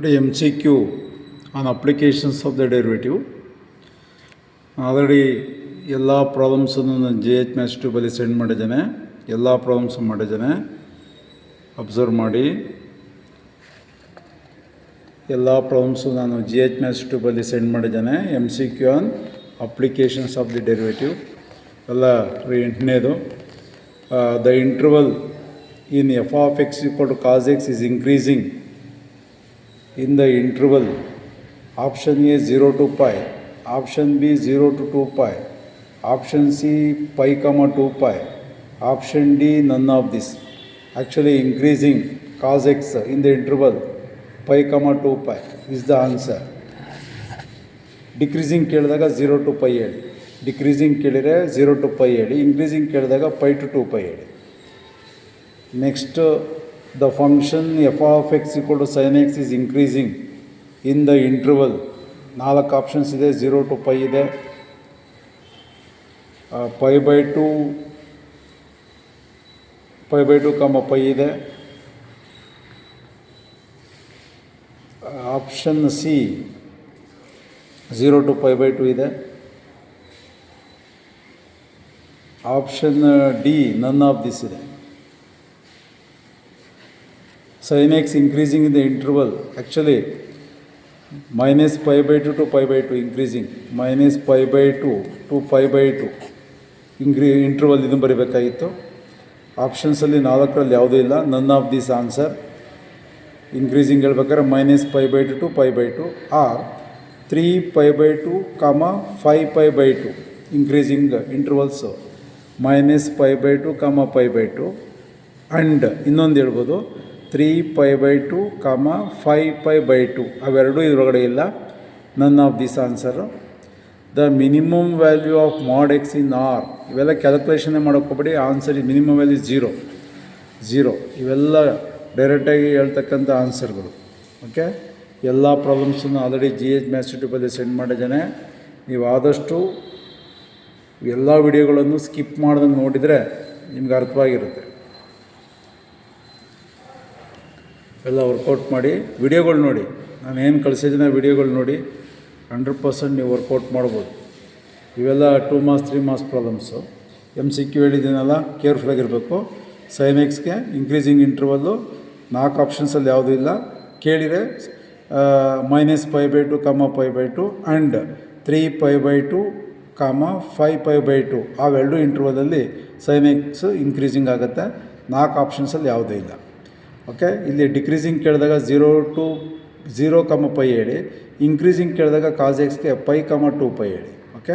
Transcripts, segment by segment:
MCQ on applications of the derivative. Already ಎಲ್ಲ ಪ್ರಾಬ್ಲಮ್ಸನ್ನು ನಾನು GH ಟ್ಯೂಬಲ್ಲಿ ಸೆಂಡ್ ಮಾಡಿದ್ದೇನೆ. ಎಲ್ಲ ಪ್ರಾಬ್ಲಮ್ಸ್ ಮಾಡಿದ್ದೇನೆ, ಅಬ್ಸರ್ವ್ ಮಾಡಿ. ಎಲ್ಲ ಪ್ರಾಬ್ಲಮ್ಸು ನಾನು GH ಟ್ಯೂಬಲ್ಲಿ ಸೆಂಡ್ ಮಾಡಿದ್ದೇನೆ. MCQ on applications of the derivative ಎಲ್ಲ 8ನೇದು. The interval in f of x equal to cos x is increasing in the interval option A 0 to pi, option B 0 to 2 pi, option C pi comma 2 pi, option D none of this. Actually increasing cos x in the interval pi comma 2 pi is the answer. Decreasing ಕೇಳಿದಾಗ 0 to pi ಹೇಳಿ, decreasing ಕೇಳಿದರೆ 0 to pi ಹೇಳಿ, increasing ಕೇಳಿದಾಗ pi to 2 pi ಹೇಳಿ. Next, the function f of x equal to sin x is increasing in the interval. 4 options ಇದೆ. 0 to pi ಇದೆ, pi by 2 pi ಇದೆ. Option C 0 to pi by 2 ಇದೆ. Option D none of this ಇದೆ. sin x increasing in the interval, actually minus pi by 2 to pi by 2 increasing, minus pi by 2 to pi by 2 interval ಇದನ್ನು ಬರೀಬೇಕಾಗಿತ್ತು. ಆಪ್ಷನ್ಸಲ್ಲಿ 4ರಲ್ಲಿ ಯಾವುದೂ ಇಲ್ಲ, none of this answer. Increasing ಹೇಳ್ಬೇಕಾದ್ರೆ minus pi by 2 to pi by 2 or 3 pi by 2 5 pi by 2 increasing intervals minus pi by 2 pi by 2 and ಇನ್ನೊಂದು ಹೇಳ್ಬೋದು 3 pi by 2 5 pi by 2. ಅವೆರಡೂ ಇದರೊಳಗಡೆ ಇಲ್ಲ, none of this answer. The minimum value of mod x in R, ಇವೆಲ್ಲ ಕ್ಯಾಲ್ಕುಲೇಷನ್ನೇ ಮಾಡೋಕ್ಕೋಗ್ಬೇಡಿ. Answer minimum value 0. ಇವೆಲ್ಲ ಡೈರೆಕ್ಟಾಗಿ ಹೇಳ್ತಕ್ಕಂಥ ಆನ್ಸರ್ಗಳು. ಓಕೆ, ಎಲ್ಲ ಪ್ರಾಬ್ಲಮ್ಸನ್ನು ಆಲ್ರೆಡಿ GH ಟ್ಯೂಬಲ್ಲಿ ಸೆಂಡ್ ಮಾಡಿದ್ದೇನೆ. ನೀವು ಆದಷ್ಟು ಎಲ್ಲ ವಿಡಿಯೋಗಳನ್ನು ಸ್ಕಿಪ್ ಮಾಡ್ದಂಗೆ ನೋಡಿದರೆ ನಿಮ್ಗೆ ಅರ್ಥವಾಗಿರುತ್ತೆ. ಎಲ್ಲ ವರ್ಕೌಟ್ ಮಾಡಿ, ವಿಡಿಯೋಗಳು ನೋಡಿ, ನಾನು ಏನು ಕಳಿಸಿದ್ದೀನಿ ವಿಡಿಯೋಗಳು ನೋಡಿ, 100% ನೀವು ವರ್ಕೌಟ್ ಮಾಡ್ಬೋದು. ಇವೆಲ್ಲ 2 marks 3 marks ಪ್ರಾಬ್ಲಮ್ಸು. MCQ ಹೇಳಿದ್ದೀನಲ್ಲ, ಕೇರ್ಫುಲ್ಲಾಗಿರಬೇಕು. sin xಗೆ ಇನ್ಕ್ರೀಸಿಂಗ್ ಇಂಟರ್ವಲ್ಲು 4 ಆಪ್ಷನ್ಸಲ್ಲಿ ಯಾವುದೂ ಇಲ್ಲ. ಕೇಳಿದರೆ minus pi by 2 pi by 2 and 3 pi by 2 5 pi by 2 ಅವೆರಡು ಇಂಟರ್ವಲಲ್ಲಿ sin x ಇನ್ಕ್ರೀಸಿಂಗ್ ಆಗುತ್ತೆ. 4 ಆಪ್ಷನ್ಸಲ್ಲಿ ಯಾವುದೂ ಇಲ್ಲ. ಓಕೆ, ಇಲ್ಲಿ ಡಿಕ್ರೀಸಿಂಗ್ ಕೇಳಿದಾಗ 0 pi ಹೇಳಿ, ಇನ್ಕ್ರೀಸಿಂಗ್ ಕೇಳಿದಾಗ ಕಾಸ್ ಎಕ್ಸ್ಗೆ pi 2 pi ಹೇಳಿ. ಓಕೆ,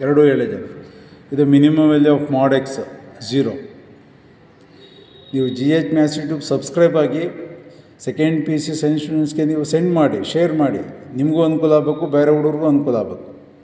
ಎರಡೂ ಹೇಳಿದ್ದೇನೆ. ಇದು minimum value of mod x 0. ನೀವು GH ಟ್ಯೂಬ್ ಸಬ್ಸ್ಕ್ರೈಬ್ ಆಗಿ ಸೆಕೆಂಡ್ PUC ಸೈನ್ಸ್ ಸ್ಟೂಡೆಂಟ್ಸ್ಗೆ ನೀವು ಸೆಂಡ್ ಮಾಡಿ, ಶೇರ್ ಮಾಡಿ. ನಿಮಗೂ ಅನುಕೂಲ ಆಗಬೇಕು, ಬೇರೆ ಹುಡುಗರಿಗೂ ಅನುಕೂಲ ಆಗಬೇಕು.